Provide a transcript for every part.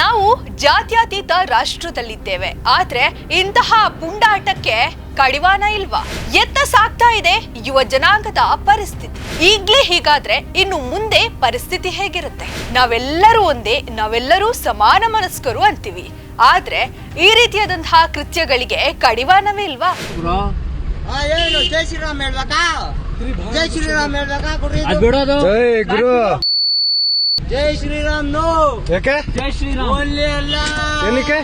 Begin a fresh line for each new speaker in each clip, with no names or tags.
ನಾವು ಜಾತ್ಯತೀತ ರಾಷ್ಟ್ರದಲ್ಲಿದ್ದೇವೆ, ಆದ್ರೆ ಇಂತಹ ಪುಂಡಾಟಕ್ಕೆ ಕಡಿವಾಣ ಇಲ್ವಾ? ಎತ್ತ ಸಾಗ್ತಾ ಇದೆ ಯುವ ಜನಾಂಗದ ಪರಿಸ್ಥಿತಿ. ಈಗ್ಲೇ ಹೀಗಾದ್ರೆ ಇನ್ನು ಮುಂದೆ ಪರಿಸ್ಥಿತಿ ಹೇಗಿರುತ್ತೆ? ನಾವೆಲ್ಲರೂ ಒಂದೇ, ನಾವೆಲ್ಲರೂ ಸಮಾನ ಮನಸ್ಕರು ಅಂತೀವಿ, ಆದ್ರೆ ಈ ರೀತಿಯಾದಂತಹ ಕೃತ್ಯಗಳಿಗೆ ಕಡಿವಾಣವೇ ಇಲ್ವಾ?
ಜೈ ಶ್ರೀರಾಮ್ ಹೇಳ್ಬೇಕಾ? ಜೈ ಶ್ರೀರಾಮ್ ಹೇಳ್ಬೇಕಾ?
ಜೈ ಗುರು.
ಜೈ ಶ್ರೀರಾಮ್ ನೋ.
ಯಾಕೆ?
ಜೈ ಶ್ರೀರಾಮ್ ಓನ್ಲಿ ಅಲ್ಲ.
ಏನಕ್ಕೆ?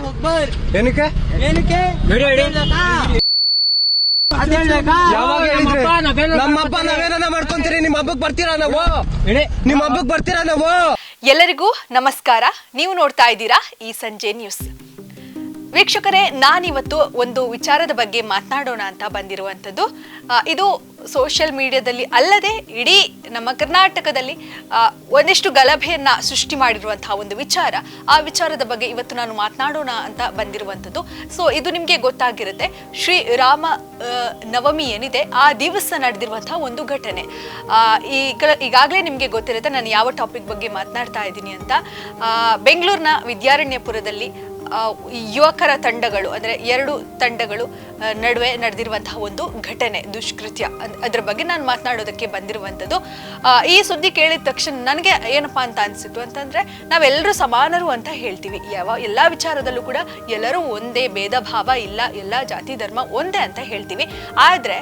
ಏನಕ್ಕೆ?
ಏನಕ್ಕೆ?
ಯಾವಾಗ ಹೇಳಿದ್ರೆ ನಮ್ಮ ಹಬ್ಬ ನಾವೇನ ಮಾಡ್ಕೊಂತೀರಿ? ನಿಮ್ಮ ಹಬ್ಬಕ್ಕೆ ಬರ್ತೀರಾ ನಾವು? ನಿಮ್ಮ ಹಬ್ಬಕ್ಕೆ ಬರ್ತೀರಾ ನಾವು?
ಎಲ್ಲರಿಗೂ ನಮಸ್ಕಾರ. ನೀವು ನೋಡ್ತಾ ಇದ್ದೀರಾ ಈ ಸಂಜೆ ನ್ಯೂಸ್. ವೀಕ್ಷಕರೇ, ನಾನಿವತ್ತು ಒಂದು ವಿಚಾರದ ಬಗ್ಗೆ ಮಾತನಾಡೋಣ ಅಂತ ಬಂದಿರುವಂಥದ್ದು. ಇದು ಸೋಷಿಯಲ್ ಮೀಡಿಯಾದಲ್ಲಿ ಅಲ್ಲದೆ ಇಡೀ ನಮ್ಮ ಕರ್ನಾಟಕದಲ್ಲಿ ಒಂದಿಷ್ಟು ಗಲಭೆಯನ್ನ ಸೃಷ್ಟಿ ಮಾಡಿರುವಂತಹ ಒಂದು ವಿಚಾರ. ಆ ವಿಚಾರದ ಬಗ್ಗೆ ಇವತ್ತು ನಾನು ಮಾತನಾಡೋಣ ಅಂತ ಬಂದಿರುವಂಥದ್ದು. ಸೊ ಇದು ನಿಮಗೆ ಗೊತ್ತಾಗಿರುತ್ತೆ, ಶ್ರೀರಾಮ ನವಮಿ ಏನಿದೆ ಆ ದಿವಸ ನಡೆದಿರುವಂತಹ ಒಂದು ಘಟನೆ. ಈಗಾಗಲೇ ನಿಮಗೆ ಗೊತ್ತಿರುತ್ತೆ ನಾನು ಯಾವ ಟಾಪಿಕ್ ಬಗ್ಗೆ ಮಾತನಾಡ್ತಾ ಇದ್ದೀನಿ ಅಂತ. ಬೆಂಗಳೂರಿನ ವಿದ್ಯಾರಣ್ಯಪುರದಲ್ಲಿ ಯುವಕರ ತಂಡಗಳು ಅಂದರೆ 2 ತಂಡಗಳು ನಡುವೆ ನಡೆದಿರುವಂತಹ ಒಂದು ಘಟನೆ, ದುಷ್ಕೃತ್ಯ, ಅದ್ರ ಬಗ್ಗೆ ನಾನು ಮಾತನಾಡೋದಕ್ಕೆ ಬಂದಿರುವಂಥದ್ದು. ಈ ಸುದ್ದಿ ಕೇಳಿದ ತಕ್ಷಣ ನನಗೆ ಏನಪ್ಪಾ ಅಂತ ಅನಿಸಿತು ಅಂತಂದ್ರೆ, ನಾವೆಲ್ಲರೂ ಸಮಾನರು ಅಂತ ಹೇಳ್ತೀವಿ, ಎಲ್ಲ ವಿಚಾರದಲ್ಲೂ ಕೂಡ ಎಲ್ಲರೂ ಒಂದೇ, ಭೇದ ಭಾವ ಇಲ್ಲ, ಎಲ್ಲ ಜಾತಿ ಧರ್ಮ ಒಂದೇ ಅಂತ ಹೇಳ್ತೀವಿ. ಆದ್ರೆ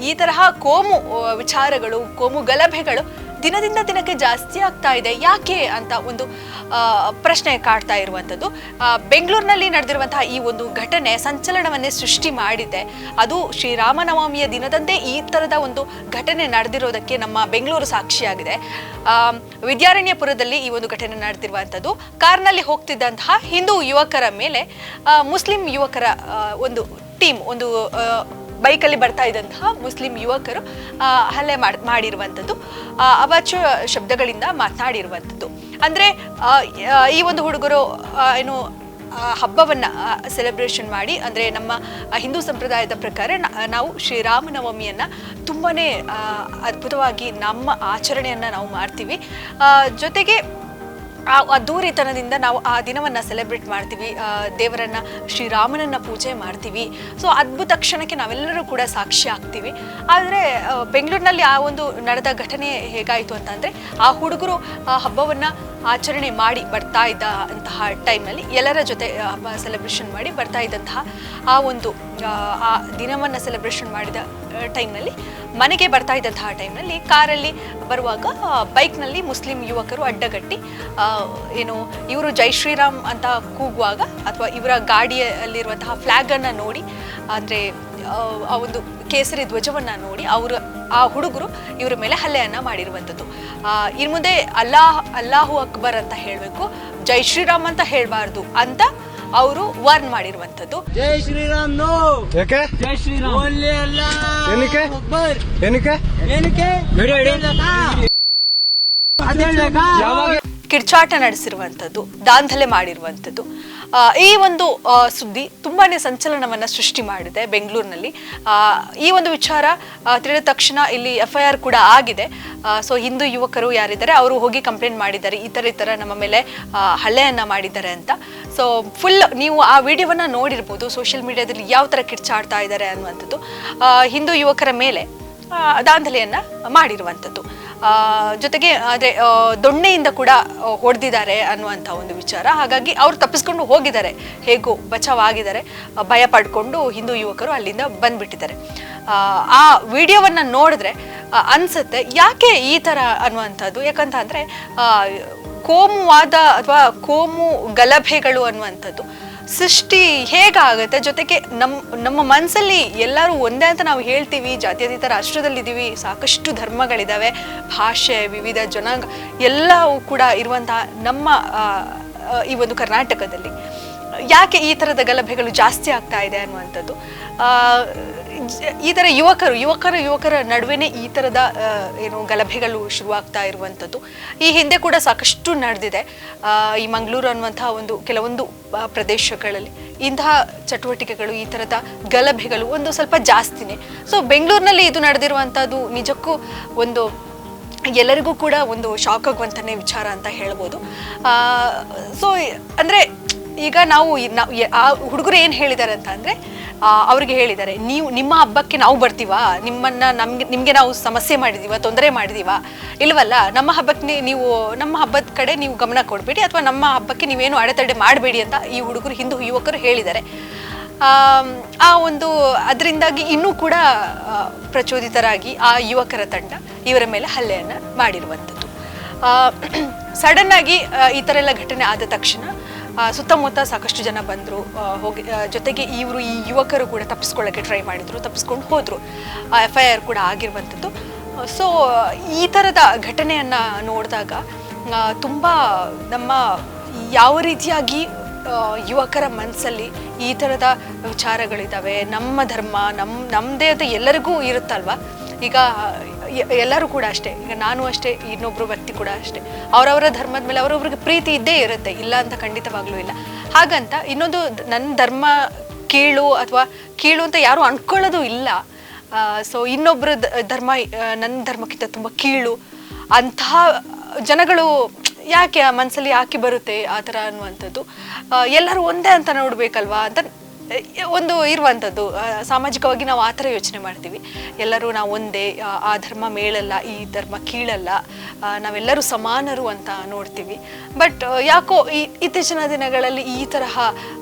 ಈ ತರಹ ಕೋಮು ವಿಚಾರಗಳು, ಕೋಮು ಗಲಭೆಗಳು ದಿನದಿಂದ ದಿನಕ್ಕೆ ಜಾಸ್ತಿ ಆಗ್ತಾ ಇದೆ. ಯಾಕೆ ಅಂತ ಒಂದು ಪ್ರಶ್ನೆ ಕಾಡ್ತಾ ಇರುವಂಥದ್ದು. ಬೆಂಗಳೂರಿನಲ್ಲಿ ನಡೆದಿರುವಂತಹ ಈ ಒಂದು ಘಟನೆ ಸಂಚಲನವನ್ನೇ ಸೃಷ್ಟಿ ಮಾಡಿದೆ. ಅದು ಶ್ರೀರಾಮನವಮಿಯ ದಿನದಂದೇ ಈ ಥರದ ಒಂದು ಘಟನೆ ನಡೆದಿರೋದಕ್ಕೆ ನಮ್ಮ ಬೆಂಗಳೂರು ಸಾಕ್ಷಿಯಾಗಿದೆ. ವಿದ್ಯಾರಣ್ಯಪುರದಲ್ಲಿ ಈ ಒಂದು ಘಟನೆ ನಡೆದಿರುವಂಥದ್ದು. ಕಾರ್ನಲ್ಲಿ ಹೋಗ್ತಿದ್ದಂತಹ ಹಿಂದೂ ಯುವಕರ ಮೇಲೆ ಮುಸ್ಲಿಂ ಯುವಕರ ಒಂದು ಟೀಮ್, ಒಂದು ಬೈಕಲ್ಲಿ ಬರ್ತಾ ಇದ್ದಂತಹ ಮುಸ್ಲಿಂ ಯುವಕರು ಹಲ್ಲೆ ಮಾಡಿರುವಂಥದ್ದು, ಅವಾಚ್ಯ ಶಬ್ದಗಳಿಂದ ಮಾತನಾಡಿರುವಂಥದ್ದು. ಅಂದರೆ ಈ ಒಂದು ಹುಡುಗರು ಏನು ಹಬ್ಬವನ್ನು ಸೆಲೆಬ್ರೇಷನ್ ಮಾಡಿ, ಅಂದರೆ ನಮ್ಮ ಹಿಂದೂ ಸಂಪ್ರದಾಯದ ಪ್ರಕಾರ ನಾವು ಶ್ರೀರಾಮನವಮಿಯನ್ನು ತುಂಬಾ ಅದ್ಭುತವಾಗಿ ನಮ್ಮ ಆಚರಣೆಯನ್ನು ನಾವು ಮಾಡ್ತೀವಿ. ಜೊತೆಗೆ ಅದ್ದೂರಿತನದಿಂದ ನಾವು ಆ ದಿನವನ್ನು ಸೆಲೆಬ್ರೇಟ್ ಮಾಡ್ತೀವಿ, ದೇವರನ್ನ ಶ್ರೀರಾಮನನ್ನ ಪೂಜೆ ಮಾಡ್ತೀವಿ. ಸೊ ಅದ್ಭುತ ಕ್ಷಣಕ್ಕೆ ನಾವೆಲ್ಲರೂ ಕೂಡ ಸಾಕ್ಷಿ ಆಗ್ತೀವಿ. ಆದರೆ ಬೆಂಗಳೂರಿನಲ್ಲಿ ಆ ಒಂದು ನಡೆದ ಘಟನೆ ಹೇಗಾಯಿತು ಅಂತಂದರೆ, ಆ ಹುಡುಗರು ಹಬ್ಬವನ್ನು ಆಚರಣೆ ಮಾಡಿ ಬರ್ತಾ ಇದ್ದಂತಹ ಟೈಮ್ನಲ್ಲಿ, ಎಲ್ಲರ ಜೊತೆ ಹಬ್ಬ ಸೆಲೆಬ್ರೇಷನ್ ಮಾಡಿ ಬರ್ತಾ ಇದ್ದಂತಹ ಆ ಒಂದು ಆ ದಿನವನ್ನು ಸೆಲೆಬ್ರೇಷನ್ ಮಾಡಿದ ಟೈಮ್ನಲ್ಲಿ, ಮನೆಗೆ ಬರ್ತಾ ಇದ್ದಂತಹ ಟೈಮ್ನಲ್ಲಿ ಕಾರಲ್ಲಿ ಬರುವಾಗ ಬೈಕ್ನಲ್ಲಿ ಮುಸ್ಲಿಂ ಯುವಕರು ಅಡ್ಡಗಟ್ಟಿ ಏನು ಇವರು ಜೈ ಶ್ರೀರಾಮ್ ಅಂತ ಕೂಗುವಾಗ, ಅಥವಾ ಇವರ ಗಾಡಿಯಲ್ಲಿರುವಂತಹ ಫ್ಲ್ಯಾಗನ್ನು ನೋಡಿ, ಅಂದರೆ ಆ ಒಂದು ಕೇಸರಿ ಧ್ವಜವನ್ನು ನೋಡಿ ಆ ಹುಡುಗರು ಇವರ ಮೇಲೆ ಹಲ್ಲೆಯನ್ನು ಮಾಡಿರುವಂಥದ್ದು. ಇನ್ನು ಮುಂದೆ ಅಲ್ಲಾಹು ಅಕ್ಬರ್ ಅಂತ ಹೇಳಬೇಕು, ಜೈ ಶ್ರೀರಾಮ್ ಅಂತ ಹೇಳಬಾರ್ದು ಅಂತ ಅವರು ವಾರ್ನ್ ಮಾಡಿರುವಂಥದ್ದು.
ಜೈ ಶ್ರೀರಾಮ್ ನೋ.
ಯಾಕೆ?
ಜೈ ಶ್ರೀರಾಮ್ ಓನ್ಲಿ ಅಲ್ಲ.
ಏನಕ್ಕೆ? ಏನಕ್ಕೆ?
ಏನಕ್ಕೆ?
ಯಾವಾಗ
ಕಿರ್ಚಾಟ ನಡೆಸಿರುವಂಥದ್ದು, ದಾಂಧಲೆ ಮಾಡಿರುವಂಥದ್ದು. ಈ ಒಂದು ಸುದ್ದಿ ತುಂಬಾನೇ ಸಂಚಲನವನ್ನ ಸೃಷ್ಟಿ ಮಾಡಿದೆ ಬೆಂಗಳೂರಿನಲ್ಲಿ. ಈ ಒಂದು ವಿಚಾರ ತಿಳಿದ ತಕ್ಷಣ ಇಲ್ಲಿ FIR ಕೂಡ ಆಗಿದೆ. ಸೊ ಹಿಂದೂ ಯುವಕರು ಯಾರಿದ್ದಾರೆ ಅವರು ಹೋಗಿ ಕಂಪ್ಲೇಂಟ್ ಮಾಡಿದ್ದಾರೆ, ಈ ಥರ ನಮ್ಮ ಮೇಲೆ ಹಲ್ಲೆಯನ್ನ ಮಾಡಿದ್ದಾರೆ ಅಂತ. ಸೊ ಫುಲ್ ನೀವು ಆ ವಿಡಿಯೋವನ್ನ ನೋಡಿರ್ಬೋದು, ಸೋಷಿಯಲ್ ಮೀಡಿಯಾದಲ್ಲಿ ಯಾವ ಥರ ಕಿರ್ಚಾಡ್ತಾ ಇದ್ದಾರೆ ಅನ್ನುವಂಥದ್ದು. ಹಿಂದೂ ಯುವಕರ ಮೇಲೆ ದಾಂಧಲೆಯನ್ನ ಮಾಡಿರುವಂಥದ್ದು. ಜೊತೆಗೆ ಅಂದರೆ ದೊಣ್ಣೆಯಿಂದ ಕೂಡ ಹೊಡೆದಿದ್ದಾರೆ ಅನ್ನುವಂಥ ಒಂದು ವಿಚಾರ. ಹಾಗಾಗಿ ಅವರು ತಪ್ಪಿಸ್ಕೊಂಡು ಹೋಗಿದ್ದಾರೆ, ಹೇಗೋ ಬಚಾವಾಗಿದ್ದಾರೆ. ಭಯ ಪಡ್ಕೊಂಡು ಹಿಂದೂ ಯುವಕರು ಅಲ್ಲಿಂದ ಬಂದ್ಬಿಟ್ಟಿದ್ದಾರೆ. ಆ ವಿಡಿಯೋವನ್ನು ನೋಡಿದ್ರೆ ಅನ್ಸುತ್ತೆ ಯಾಕೆ ಈ ಥರ ಅನ್ನುವಂಥದ್ದು. ಯಾಕಂತ ಅಂದರೆ ಕೋಮುವಾದ ಅಥವಾ ಕೋಮು ಗಲಭೆಗಳು ಅನ್ನುವಂಥದ್ದು ಸೃಷ್ಟಿ ಹೇಗಾಗುತ್ತೆ. ಜೊತೆಗೆ ನಮ್ಮ ಮನಸ್ಸಲ್ಲಿ ಎಲ್ಲರೂ ಒಂದೇ ಅಂತ ನಾವು ಹೇಳ್ತೀವಿ, ಜಾತ್ಯತೀತ ರಾಷ್ಟ್ರದಲ್ಲಿದ್ದೀವಿ, ಸಾಕಷ್ಟು ಧರ್ಮಗಳಿದ್ದಾವೆ, ಭಾಷೆ, ವಿವಿಧ ಜನಾಂಗ ಎಲ್ಲವೂ ಕೂಡ ಇರುವಂತಹ ನಮ್ಮ ಈ ಒಂದು ಕರ್ನಾಟಕದಲ್ಲಿ ಯಾಕೆ ಈ ಥರದ ಗಲಭೆಗಳು ಜಾಸ್ತಿ ಆಗ್ತಾ ಇದೆ ಅನ್ನುವಂಥದ್ದು. ಈ ಥರ ಯುವಕರ ನಡುವೆನೇ ಈ ಥರದ ಏನು ಗಲಭೆಗಳು ಶುರುವಾಗ್ತಾ ಇರುವಂಥದ್ದು. ಈ ಹಿಂದೆ ಕೂಡ ಸಾಕಷ್ಟು ನಡೆದಿದೆ. ಈ ಮಂಗಳೂರು ಅನ್ನುವಂತಹ ಕೆಲವೊಂದು ಪ್ರದೇಶಗಳಲ್ಲಿ ಇಂತಹ ಚಟುವಟಿಕೆಗಳು, ಈ ಥರದ ಗಲಭೆಗಳು ಒಂದು ಸ್ವಲ್ಪ ಜಾಸ್ತಿನೇ. ಸೊ ಬೆಂಗಳೂರಿನಲ್ಲಿ ಇದು ನಡೆದಿರುವಂಥದ್ದು ನಿಜಕ್ಕೂ ಒಂದು ಎಲ್ಲರಿಗೂ ಕೂಡ ಒಂದು ಶಾಕ್ ಆಗುವಂಥನೇ ವಿಚಾರ ಅಂತ ಹೇಳ್ಬೋದು. ಸೊ ಅಂದರೆ ಈಗ ಆ ಹುಡುಗರು ಏನು ಹೇಳಿದ್ದಾರೆ ಅಂತ ಅಂದರೆ, ಅವ್ರಿಗೆ ಹೇಳಿದ್ದಾರೆ, ನೀವು ನಿಮ್ಮ ಹಬ್ಬಕ್ಕೆ ನಾವು ಬರ್ತೀವಾ, ನಿಮಗೆ ನಾವು ಸಮಸ್ಯೆ ಮಾಡಿದೀವ, ತೊಂದರೆ ಮಾಡಿದೀವ, ಇಲ್ವಲ್ಲ, ನಮ್ಮ ಹಬ್ಬಕ್ಕೆ ನೀವು ನಮ್ಮ ಹಬ್ಬದ ಕಡೆ ನೀವು ಗಮನ ಕೊಡಬೇಡಿ, ಅಥವಾ ನಮ್ಮ ಹಬ್ಬಕ್ಕೆ ನೀವೇನು ಅಡೆತಡೆ ಮಾಡಬೇಡಿ ಅಂತ ಈ ಹುಡುಗರು ಹಿಂದೂ ಯುವಕರು ಹೇಳಿದ್ದಾರೆ. ಆ ಒಂದು ಅದರಿಂದಾಗಿ ಇನ್ನೂ ಕೂಡ ಪ್ರಚೋದಿತರಾಗಿ ಆ ಯುವಕರ ತಂಡ ಇವರ ಮೇಲೆ ಹಲ್ಲೆಯನ್ನು ಮಾಡಿರುವಂಥದ್ದು. ಸಡನ್ ಆಗಿ ಈ ಥರ ಎಲ್ಲ ಘಟನೆ ಆದ ತಕ್ಷಣ ಸುತ್ತಮುತ್ತ ಸಾಕಷ್ಟು ಜನ ಬಂದರು, ಜೊತೆಗೆ ಈ ಯುವಕರು ಕೂಡ ತಪ್ಪಿಸ್ಕೊಳ್ಳೋಕ್ಕೆ ಟ್ರೈ ಮಾಡಿದರು, ತಪ್ಪಿಸ್ಕೊಂಡು ಹೋದರು. FIR ಕೂಡ ಆಗಿರುವಂಥದ್ದು. ಸೊ ಈ ಥರದ ಘಟನೆಯನ್ನು ನೋಡಿದಾಗ ತುಂಬ ನಮ್ಮ ಯಾವ ರೀತಿಯಾಗಿ ಯುವಕರ ಮನಸ್ಸಲ್ಲಿ ಈ ಥರದ ವಿಚಾರಗಳಿದ್ದಾವೆ, ನಮ್ಮ ಧರ್ಮ ನಮ್ಮದೇ ಅಂತ ಎಲ್ಲರಿಗೂ ಇರುತ್ತಲ್ವ. ಈಗ ಎಲ್ಲರೂ ಕೂಡ ಅಷ್ಟೇ, ಈಗ ನಾನು ಅಷ್ಟೇ, ಇನ್ನೊಬ್ಬರು ವ್ಯಕ್ತಿ ಕೂಡ ಅಷ್ಟೇ, ಅವರವರ ಧರ್ಮದ ಮೇಲೆ ಅವರೊಬ್ರಿಗೆ ಪ್ರೀತಿ ಇದ್ದೇ ಇರುತ್ತೆ, ಇಲ್ಲ ಅಂತ ಖಂಡಿತವಾಗ್ಲೂ ಇಲ್ಲ. ಹಾಗಂತ ಇನ್ನೊಂದು ನನ್ನ ಧರ್ಮ ಕೀಳು ಅಥವಾ ಕೀಳು ಅಂತ ಯಾರು ಅನ್ಕೊಳ್ಳೋದು ಇಲ್ಲ. ಸೊ ಇನ್ನೊಬ್ಬರ ಧರ್ಮ ನನ್ನ ಧರ್ಮಕ್ಕಿಂತ ತುಂಬ ಕೀಳು ಅಂತಹ ಜನಗಳು ಯಾಕೆ ಮನಸ್ಸಲ್ಲಿ ಯಾಕೆ ಬರುತ್ತೆ ಆ ಥರ ಅನ್ನುವಂಥದ್ದು. ಎಲ್ಲರೂ ಒಂದೇ ಅಂತ ನೋಡಬೇಕಲ್ವಾ ಅಂತ ಒಂದು ಇರುವಂಥದ್ದು. ಸಾಮಾಜಿಕವಾಗಿ ನಾವು ಆ ಥರ ಯೋಚನೆ ಮಾಡ್ತೀವಿ, ಎಲ್ಲರೂ ನಾವು ಒಂದೇ, ಆ ಧರ್ಮ ಮೇಲಲ್ಲ, ಈ ಧರ್ಮ ಕೀಳಲ್ಲ, ನಾವೆಲ್ಲರೂ ಸಮಾನರು ಅಂತ ನೋಡ್ತೀವಿ. ಬಟ್ ಯಾಕೋ ಇತ್ತೀಚಿನ ದಿನಗಳಲ್ಲಿ ಈ ತರಹ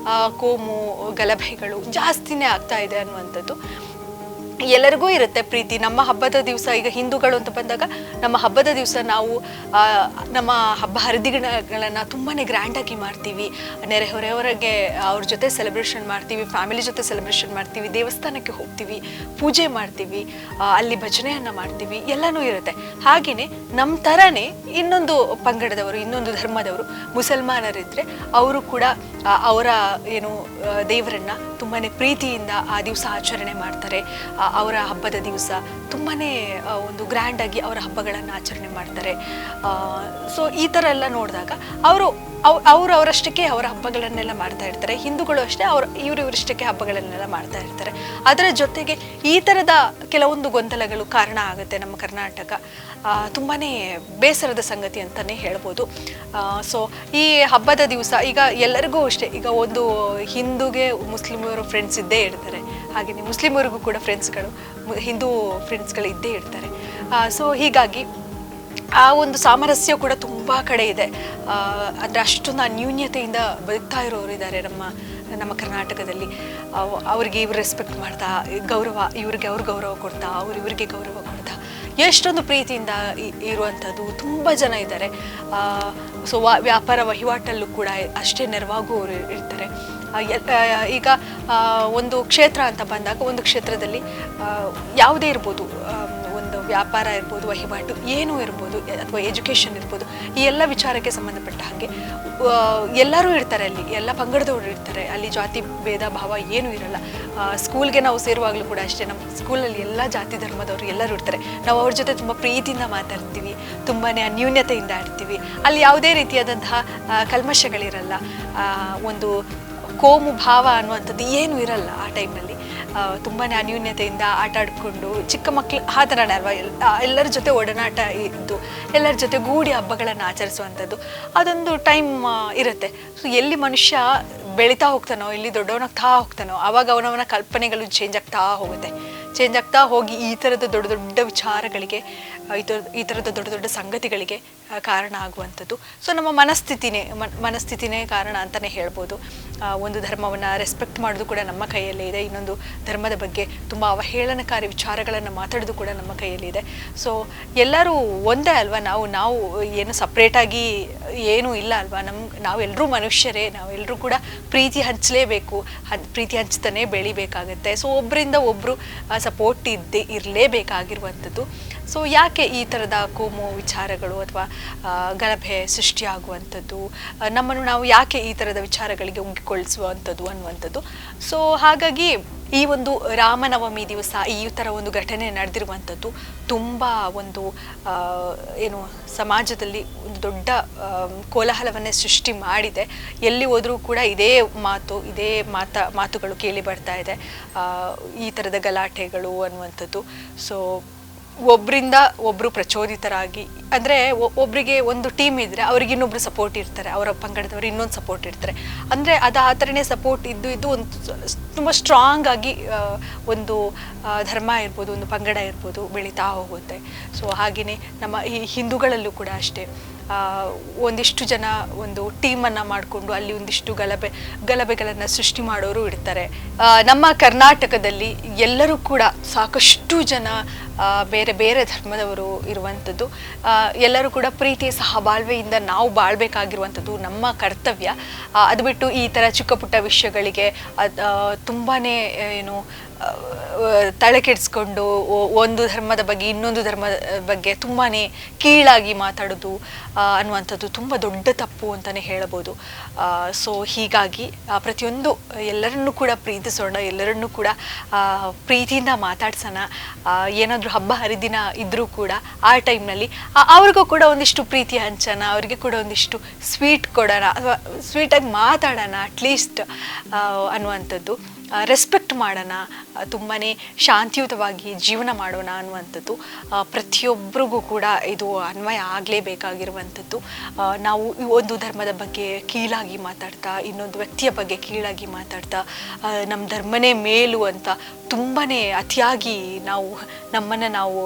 ಕೋಮು ಗಲಭೆಗಳು ಜಾಸ್ತಿನೇ ಆಗ್ತಾ ಇದೆ ಅನ್ನುವಂಥದ್ದು. ಎಲ್ಲರಿಗೂ ಇರುತ್ತೆ ಪ್ರೀತಿ. ನಮ್ಮ ಹಬ್ಬದ ದಿವಸ, ಈಗ ಹಿಂದೂಗಳು ಅಂತ ಬಂದಾಗ ನಮ್ಮ ಹಬ್ಬದ ದಿವಸ ನಾವು ನಮ್ಮ ಹಬ್ಬ ಹರಿದಿನಗಳನ್ನು ತುಂಬಾ ಗ್ರ್ಯಾಂಡಾಗಿ ಮಾಡ್ತೀವಿ. ನೆರೆಹೊರೆಯವರಿಗೆ ಅವ್ರ ಜೊತೆ ಸೆಲೆಬ್ರೇಷನ್ ಮಾಡ್ತೀವಿ, ಫ್ಯಾಮಿಲಿ ಜೊತೆ ಸೆಲೆಬ್ರೇಷನ್ ಮಾಡ್ತೀವಿ, ದೇವಸ್ಥಾನಕ್ಕೆ ಹೋಗ್ತೀವಿ, ಪೂಜೆ ಮಾಡ್ತೀವಿ, ಅಲ್ಲಿ ಭಜನೆಯನ್ನು ಮಾಡ್ತೀವಿ, ಎಲ್ಲನೂ ಇರುತ್ತೆ. ಹಾಗೆಯೇ ನಮ್ಮ ಥರನೇ ಇನ್ನೊಂದು ಪಂಗಡದವರು, ಇನ್ನೊಂದು ಧರ್ಮದವರು ಮುಸಲ್ಮಾನರಿದ್ದರೆ ಅವರು ಕೂಡ ಅವರ ದೇವರನ್ನು ತುಂಬಾ ಪ್ರೀತಿಯಿಂದ ಆ ದಿವಸ ಆಚರಣೆ ಮಾಡ್ತಾರೆ. ಅವರ ಹಬ್ಬದ ದಿವಸ ತುಂಬಾ ಒಂದು ಗ್ರ್ಯಾಂಡಾಗಿ ಅವರ ಹಬ್ಬಗಳನ್ನು ಆಚರಣೆ ಮಾಡ್ತಾರೆ. ಸೊ ಈ ಥರ ಎಲ್ಲ ನೋಡಿದಾಗ ಅವರಷ್ಟಕ್ಕೆ ಅವರ ಹಬ್ಬಗಳನ್ನೆಲ್ಲ ಮಾಡ್ತಾ ಇರ್ತಾರೆ. ಹಿಂದೂಗಳು ಅಷ್ಟೇ ಇವರಷ್ಟಕ್ಕೆ ಹಬ್ಬಗಳನ್ನೆಲ್ಲ ಮಾಡ್ತಾ ಇರ್ತಾರೆ. ಅದರ ಜೊತೆಗೆ ಈ ಥರದ ಕೆಲವೊಂದು ಗೊಂದಲಗಳು ಕಾರಣ ಆಗುತ್ತೆ ನಮ್ಮ ಕರ್ನಾಟಕ. ತುಂಬಾ ಬೇಸರದ ಸಂಗತಿ ಅಂತಲೇ ಹೇಳ್ಬೋದು. ಸೊ ಈ ಹಬ್ಬದ ದಿವಸ ಈಗ ಎಲ್ಲರಿಗೂ ಅಷ್ಟೇ, ಈಗ ಒಂದು ಹಿಂದೂಗೆ ಮುಸ್ಲಿಮರು ಫ್ರೆಂಡ್ಸ್ ಇದ್ದೇ ಇರ್ತಾರೆ, ಹಾಗೆಯೇ ಮುಸ್ಲಿಮರಿಗೂ ಕೂಡ ಫ್ರೆಂಡ್ಸ್ಗಳು, ಹಿಂದೂ ಫ್ರೆಂಡ್ಸ್ಗಳು ಇದ್ದೇ ಇರ್ತಾರೆ. ಸೊ ಹೀಗಾಗಿ ಆ ಒಂದು ಸಾಮರಸ್ಯ ಕೂಡ ತುಂಬ ಕಡೆ ಇದೆ. ಅಂದರೆ ಅಷ್ಟೊಂದು ಅನ್ಯೂನ್ಯತೆಯಿಂದ ಬದುಕ್ತಾ ಇರೋರು ಇದ್ದಾರೆ ನಮ್ಮ ಕರ್ನಾಟಕದಲ್ಲಿ. ಅವರಿಗೆ ಇವ್ರು ರೆಸ್ಪೆಕ್ಟ್ ಮಾಡ್ತಾ, ಗೌರವ ಇವ್ರಿಗೆ ಅವ್ರು ಗೌರವ ಕೊಡ್ತಾ, ಇವರಿಗೆ ಗೌರವ ಕೊಡ್ತಾ, ಎಷ್ಟೊಂದು ಪ್ರೀತಿಯಿಂದ ಇರುವಂಥದ್ದು ತುಂಬ ಜನ ಇದ್ದಾರೆ. ಸೊ ವ್ಯಾಪಾರ ವಹಿವಾಟಲ್ಲೂ ಕೂಡ ಅಷ್ಟೇ ನೆರವಾಗುವವರು ಇರ್ತಾರೆ. ಈಗ ಒಂದು ಕ್ಷೇತ್ರ ಅಂತ ಬಂದಾಗ ಒಂದು ಕ್ಷೇತ್ರದಲ್ಲಿ ಯಾವುದೇ ಇರ್ಬೋದು, ಒಂದು ವ್ಯಾಪಾರ ಇರ್ಬೋದು, ವಹಿವಾಟು ಏನೂ ಇರ್ಬೋದು, ಅಥವಾ ಎಜುಕೇಷನ್ ಇರ್ಬೋದು, ಈ ಎಲ್ಲ ವಿಚಾರಕ್ಕೆ ಸಂಬಂಧಪಟ್ಟ ಹಾಗೆ ಎಲ್ಲರೂ ಇರ್ತಾರೆ. ಅಲ್ಲಿ ಎಲ್ಲ ಪಂಗಡದವರು ಇರ್ತಾರೆ. ಅಲ್ಲಿ ಜಾತಿ ಭೇದ ಭಾವ ಏನೂ ಇರಲ್ಲ. ಸ್ಕೂಲ್ಗೆ ನಾವು ಸೇರುವಾಗಲೂ ಕೂಡ ಅಷ್ಟೇ, ನಮ್ಮ ಸ್ಕೂಲಲ್ಲಿ ಎಲ್ಲ ಜಾತಿ ಧರ್ಮದವರು ಎಲ್ಲರೂ ಇರ್ತಾರೆ. ನಾವು ಅವ್ರ ಜೊತೆ ತುಂಬ ಪ್ರೀತಿಯಿಂದ ಮಾತಾಡ್ತೀವಿ, ತುಂಬಾ ಅನ್ಯೂನ್ಯತೆಯಿಂದ ಆಡ್ತೀವಿ. ಅಲ್ಲಿ ಯಾವುದೇ ರೀತಿಯಾದಂತಹ ಕಲ್ಮಶಗಳಿರಲ್ಲ. ಒಂದು ಕೋಮು ಭಾವ ಅನ್ನುವಂಥದ್ದು ಏನೂ ಇರಲ್ಲ ಆ ಟೈಮ್ನಲ್ಲಿ. ತುಂಬಾ ಅನ್ಯೂನ್ಯತೆಯಿಂದ ಆಟ ಆಡಿಕೊಂಡು, ಚಿಕ್ಕ ಮಕ್ಕಳು ಆ ಥರನೇ ಅಲ್ವಾ, ಎಲ್ಲರ ಜೊತೆ ಒಡನಾಟ ಇದ್ದು ಎಲ್ಲರ ಜೊತೆ ಗೂಡಿ ಹಬ್ಬಗಳನ್ನು ಆಚರಿಸುವಂಥದ್ದು ಅದೊಂದು ಟೈಮ್ ಇರುತ್ತೆ. ಸೊ ಎಲ್ಲಿ ಮನುಷ್ಯ ಬೆಳೀತಾ ಹೋಗ್ತಾನೋ, ಇಲ್ಲಿ ದೊಡ್ಡವನಾಗ್ತಾ ಹೋಗ್ತಾನೋ, ಆವಾಗ ಅವನವನ ಕಲ್ಪನೆಗಳು ಚೇಂಜ್ ಆಗ್ತಾ ಹೋಗಿ ಈ ಥರದ ದೊಡ್ಡ ದೊಡ್ಡ ವಿಚಾರಗಳಿಗೆ, ಈ ಥರದ ದೊಡ್ಡ ದೊಡ್ಡ ಸಂಗತಿಗಳಿಗೆ ಕಾರಣ ಆಗುವಂಥದ್ದು. ಸೊ ನಮ್ಮ ಮನಸ್ಥಿತಿನೇ ಕಾರಣ ಅಂತಲೇ ಹೇಳ್ಬೋದು. ಒಂದು ಧರ್ಮವನ್ನು ರೆಸ್ಪೆಕ್ಟ್ ಮಾಡೋದು ಕೂಡ ನಮ್ಮ ಕೈಯಲ್ಲೇ ಇದೆ, ಇನ್ನೊಂದು ಧರ್ಮದ ಬಗ್ಗೆ ತುಂಬ ಅವಹೇಳನಕಾರಿ ವಿಚಾರಗಳನ್ನು ಮಾತಾಡೋದು ಕೂಡ ನಮ್ಮ ಕೈಯಲ್ಲಿದೆ. ಸೊ ಎಲ್ಲರೂ ಒಂದೇ ಅಲ್ವಾ, ನಾವು ಏನು ಸಪ್ರೇಟಾಗಿ ಏನೂ ಇಲ್ಲ ಅಲ್ವಾ. ನಾವೆಲ್ಲರೂ ಮನುಷ್ಯರೇ, ನಾವೆಲ್ಲರೂ ಕೂಡ ಪ್ರೀತಿ ಹಂಚಲೇಬೇಕು, ಪ್ರೀತಿ ಹಂಚ್ತಾನೆ ಬೆಳಿಬೇಕಾಗತ್ತೆ. ಸೊ ಒಬ್ಬರಿಂದ ಒಬ್ಬರು ಸಪೋರ್ಟ್ ಇರಲೇಬೇಕಾಗಿರುವಂಥದ್ದು. ಸೊ ಯಾಕೆ ಈ ಥರದ ಕೋಮು ವಿಚಾರಗಳು ಅಥವಾ ಗಲಭೆ ಸೃಷ್ಟಿಯಾಗುವಂಥದ್ದು, ನಮ್ಮನ್ನು ನಾವು ಯಾಕೆ ಈ ಥರದ ವಿಚಾರಗಳಿಗೆ ಒಗ್ಗಿಕೊಳ್ಳಿಸುವಂಥದ್ದು ಅನ್ನುವಂಥದ್ದು. ಸೊ ಹಾಗಾಗಿ ಈ ಒಂದು ರಾಮನವಮಿ ದಿವಸ ಈ ಥರ ಒಂದು ಘಟನೆ ನಡೆದಿರುವಂಥದ್ದು ತುಂಬ ಒಂದು ಸಮಾಜದಲ್ಲಿ ಒಂದು ದೊಡ್ಡ ಕೋಲಾಹಲವನ್ನೇ ಸೃಷ್ಟಿ ಮಾಡಿದೆ. ಎಲ್ಲಿ ಹೋದರೂ ಕೂಡ ಇದೇ ಮಾತುಗಳು ಕೇಳಿ ಬರ್ತಾ ಇದೆ, ಈ ಥರದ ಗಲಾಟೆಗಳು ಅನ್ನುವಂಥದ್ದು. ಸೊ ಒಬ್ಬರಿಂದ ಒಬ್ಬರು ಪ್ರಚೋದಿತರಾಗಿ, ಅಂದರೆ ಒಬ್ಬರಿಗೆ ಒಂದು ಟೀಮ್ ಇದ್ದರೆ ಅವ್ರಿಗೆ ಇನ್ನೊಬ್ರು ಸಪೋರ್ಟ್ ಇರ್ತಾರೆ, ಅವರ ಪಂಗಡದವರು ಇನ್ನೊಂದು ಸಪೋರ್ಟ್ ಇರ್ತಾರೆ. ಅಂದರೆ ಅದು ಆ ಥರನೇ ಸಪೋರ್ಟ್ ಇದ್ದು ಒಂದು ತುಂಬ ಸ್ಟ್ರಾಂಗ್ ಆಗಿ ಒಂದು ಧರ್ಮ ಇರ್ಬೋದು, ಒಂದು ಪಂಗಡ ಇರ್ಬೋದು ಬೆಳೀತಾ ಹೋಗುತ್ತೆ. ಸೊ ಹಾಗೆಯೇ ನಮ್ಮ ಈ ಹಿಂದೂಗಳಲ್ಲೂ ಕೂಡ ಅಷ್ಟೇ, ಒಂದಿಷ್ಟು ಜನ ಒಂದು ಟೀಮನ್ನು ಮಾಡಿಕೊಂಡು ಅಲ್ಲಿ ಒಂದಿಷ್ಟು ಗಲಭೆಗಳನ್ನು ಸೃಷ್ಟಿ ಮಾಡೋರು ಇರ್ತಾರೆ. ನಮ್ಮ ಕರ್ನಾಟಕದಲ್ಲಿ ಎಲ್ಲರೂ ಕೂಡ ಸಾಕಷ್ಟು ಜನ ಬೇರೆ ಬೇರೆ ಧರ್ಮದವರು ಇರುವಂಥದ್ದು. ಎಲ್ಲರೂ ಕೂಡ ಪ್ರೀತಿ ಸಹಬಾಳ್ವೆಯಿಂದ ನಾವು ಬಾಳ್ಬೇಕಾಗಿರುವಂಥದ್ದು ನಮ್ಮ ಕರ್ತವ್ಯ. ಅದು ಬಿಟ್ಟು ಈ ಥರ ಚಿಕ್ಕ ಪುಟ್ಟ ವಿಷಯಗಳಿಗೆ ತುಂಬಾ ಏನು ತಲೆ ಕೆಡಿಸ್ಕೊಂಡು ಒಂದು ಧರ್ಮದ ಬಗ್ಗೆ ಇನ್ನೊಂದು ಧರ್ಮದ ಬಗ್ಗೆ ತುಂಬಾ ಕೀಳಾಗಿ ಮಾತಾಡೋದು ಅನ್ನುವಂಥದ್ದು ತುಂಬ ದೊಡ್ಡ ತಪ್ಪು ಅಂತಲೇ ಹೇಳಬಹುದು. ಸೊ ಹೀಗಾಗಿ ಪ್ರತಿಯೊಂದು ಎಲ್ಲರನ್ನೂ ಕೂಡ ಪ್ರೀತಿಸೋಣ, ಎಲ್ಲರನ್ನೂ ಕೂಡ ಪ್ರೀತಿಯಿಂದ ಮಾತಾಡ್ಸೋಣ. ಏನಾದರೂ ಹಬ್ಬ ಹರಿದಿನ ಇದ್ದರೂ ಕೂಡ ಆ ಟೈಮ್ನಲ್ಲಿ ಅವ್ರಿಗೂ ಕೂಡ ಒಂದಿಷ್ಟು ಪ್ರೀತಿ ಹಂಚೋಣ, ಅವ್ರಿಗೆ ಕೂಡ ಒಂದಿಷ್ಟು ಸ್ವೀಟ್ ಕೊಡೋಣ ಅಥವಾ ಸ್ವೀಟಾಗಿ ಮಾತಾಡೋಣ ಅಟ್ಲೀಸ್ಟ್ ಅನ್ನುವಂಥದ್ದು. ರೆಸ್ಪೆಕ್ಟ್ ಮಾಡೋಣ, ತುಂಬಾ ಶಾಂತಿಯುತವಾಗಿ ಜೀವನ ಮಾಡೋಣ ಅನ್ನುವಂಥದ್ದು ಪ್ರತಿಯೊಬ್ಬರಿಗೂ ಕೂಡ ಇದು ಅನ್ವಯ ಆಗಲೇಬೇಕಾಗಿರುವಂಥದ್ದು. ನಾವು ಒಂದು ಧರ್ಮದ ಬಗ್ಗೆ ಕೀಳಾಗಿ ಮಾತಾಡ್ತಾ, ಇನ್ನೊಂದು ವ್ಯಕ್ತಿಯ ಬಗ್ಗೆ ಕೀಳಾಗಿ ಮಾತಾಡ್ತಾ, ನಮ್ಮ ಧರ್ಮನೇ ಮೇಲು ಅಂತ ತುಂಬಾ ಅತಿಯಾಗಿ ನಮ್ಮನ್ನು ನಾವು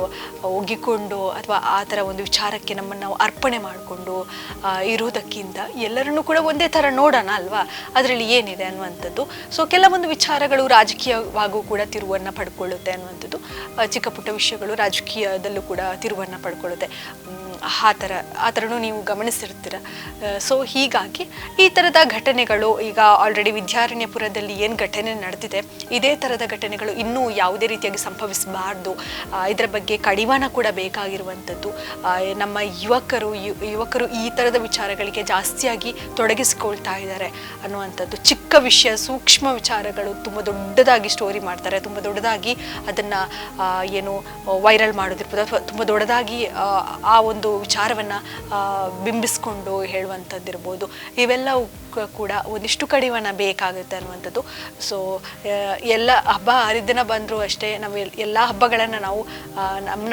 ಒಗ್ಗಿಕೊಂಡು ಅಥವಾ ಆ ಥರ ಒಂದು ವಿಚಾರಕ್ಕೆ ನಮ್ಮನ್ನು ನಾವು ಅರ್ಪಣೆ ಮಾಡಿಕೊಂಡು ಇರೋದಕ್ಕಿಂತ ಎಲ್ಲರನ್ನೂ ಕೂಡ ಒಂದೇ ಥರ ನೋಡೋಣ ಅಲ್ವಾ, ಅದರಲ್ಲಿ ಏನಿದೆ ಅನ್ನುವಂಥದ್ದು. ಸೊ ಕೆಲವೊಂದು ವಿಚಾರಗಳು ರಾಜಕೀಯವಾಗೂ ಕೂಡ ತಿರುವನ್ನು ಪಡ್ಕೊಳ್ಳುತ್ತೆ ಅನ್ನುವಂಥದ್ದು, ಚಿಕ್ಕ ಪುಟ್ಟ ವಿಷಯಗಳು ರಾಜಕೀಯದಲ್ಲೂ ಕೂಡ ತಿರುವನ್ನು ಪಡ್ಕೊಳ್ಳುತ್ತೆ. ಆ ಥರನೂ ನೀವು ಗಮನಿಸಿರ್ತೀರ. ಸೊ ಹೀಗಾಗಿ ಈ ಥರದ ಘಟನೆಗಳು ಈಗ ಆಲ್ರೆಡಿ ವಿದ್ಯಾರಣ್ಯಪುರದಲ್ಲಿ ಏನು ಘಟನೆ ನಡೆದಿದೆ, ಇದೇ ಥರದ ಘಟನೆಗಳು ಇನ್ನೂ ಯಾವುದೇ ರೀತಿಯಾಗಿ ಸಂಭವಿಸಬಾರ್ದು. ಇದರ ಬಗ್ಗೆ ಕಡಿವಾಣ ಕೂಡ ಬೇಕಾಗಿರುವಂಥದ್ದು. ನಮ್ಮ ಯುವಕರು ಈ ಥರದ ವಿಚಾರಗಳಿಗೆ ಜಾಸ್ತಿಯಾಗಿ ತೊಡಗಿಸ್ಕೊಳ್ತಾ ಇದ್ದಾರೆ ಅನ್ನುವಂಥದ್ದು. ಚಿಕ್ಕ ವಿಷಯ, ಸೂಕ್ಷ್ಮ ವಿಚಾರಗಳು ತುಂಬ ದೊಡ್ಡದಾಗಿ ಸ್ಟೋರಿ ಮಾಡ್ತಾರೆ, ತುಂಬ ದೊಡ್ಡದಾಗಿ ಅದನ್ನು ಏನು ವೈರಲ್ ಮಾಡೋದಿರ್ಬೋದು ಅಥವಾ ತುಂಬ ದೊಡ್ಡದಾಗಿ ಆ ಒಂದು ವಿಚಾರವನ್ನು ಬಿಂಬಿಸ್ಕೊಂಡು ಹೇಳುವಂಥದ್ದಿರ್ಬೋದು. ಇವೆಲ್ಲವೂ ಕೂಡ ಒಂದಿಷ್ಟು ಕಡಿವಾಣ ಬೇಕಾಗುತ್ತೆ ಅನ್ನುವಂಥದ್ದು. ಸೊ ಎಲ್ಲ ಹಬ್ಬ ಹರಿದಿನ ಬಂದರೂ ಅಷ್ಟೇ, ನಾವು ಎಲ್ಲ ಹಬ್ಬಗಳನ್ನು ನಾವು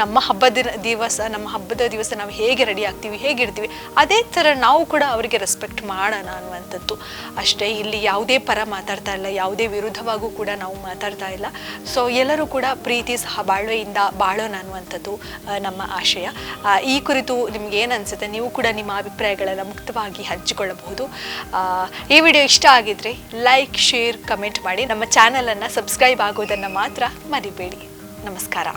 ನಮ್ಮ ಹಬ್ಬದ ದಿವಸ ನಾವು ಹೇಗೆ ರೆಡಿ ಆಗ್ತೀವಿ, ಹೇಗಿರ್ತೀವಿ, ಅದೇ ಥರ ನಾವು ಕೂಡ ಅವರಿಗೆ ರೆಸ್ಪೆಕ್ಟ್ ಮಾಡೋಣ ಅನ್ನುವಂಥದ್ದು ಅಷ್ಟೇ. ಇಲ್ಲಿ ಯಾವುದೇ ಪರ ಮಾತಾಡ್ತಾ ಇಲ್ಲ, ಯಾವುದೇ ವಿರುದ್ಧವಾಗೂ ಕೂಡ ನಾವು ಮಾತಾಡ್ತಾ ಇಲ್ಲ. ಸೊ ಎಲ್ಲರೂ ಕೂಡ ಪ್ರೀತಿ ಸಹಬಾಳ್ವೆಯಿಂದ ಬಾಳೋಣ ಅನ್ನುವಂಥದ್ದು ನಮ್ಮ ಆಶಯ. ಈ ಕುರಿತು ನಿಮ್ಗೆ ಏನು ಅನಿಸುತ್ತೆ, ನೀವು ಕೂಡ ನಿಮ್ಮ ಅಭಿಪ್ರಾಯಗಳನ್ನು ಮುಕ್ತವಾಗಿ ಹಂಚಿಕೊಳ್ಳಬಹುದು. ಈ ವಿಡಿಯೋ ಇಷ್ಟ ಆಗಿದ್ರೆ ಲೈಕ್, ಶೇರ್, ಕಮೆಂಟ್ ಮಾಡಿ. ನಮ್ಮ ಚಾನಲನ್ನು ಸಬ್ಸ್ಕ್ರೈಬ್ ಆಗೋದನ್ನು ಮಾತ್ರ ಮರಿಬೇಡಿ. ನಮಸ್ಕಾರ.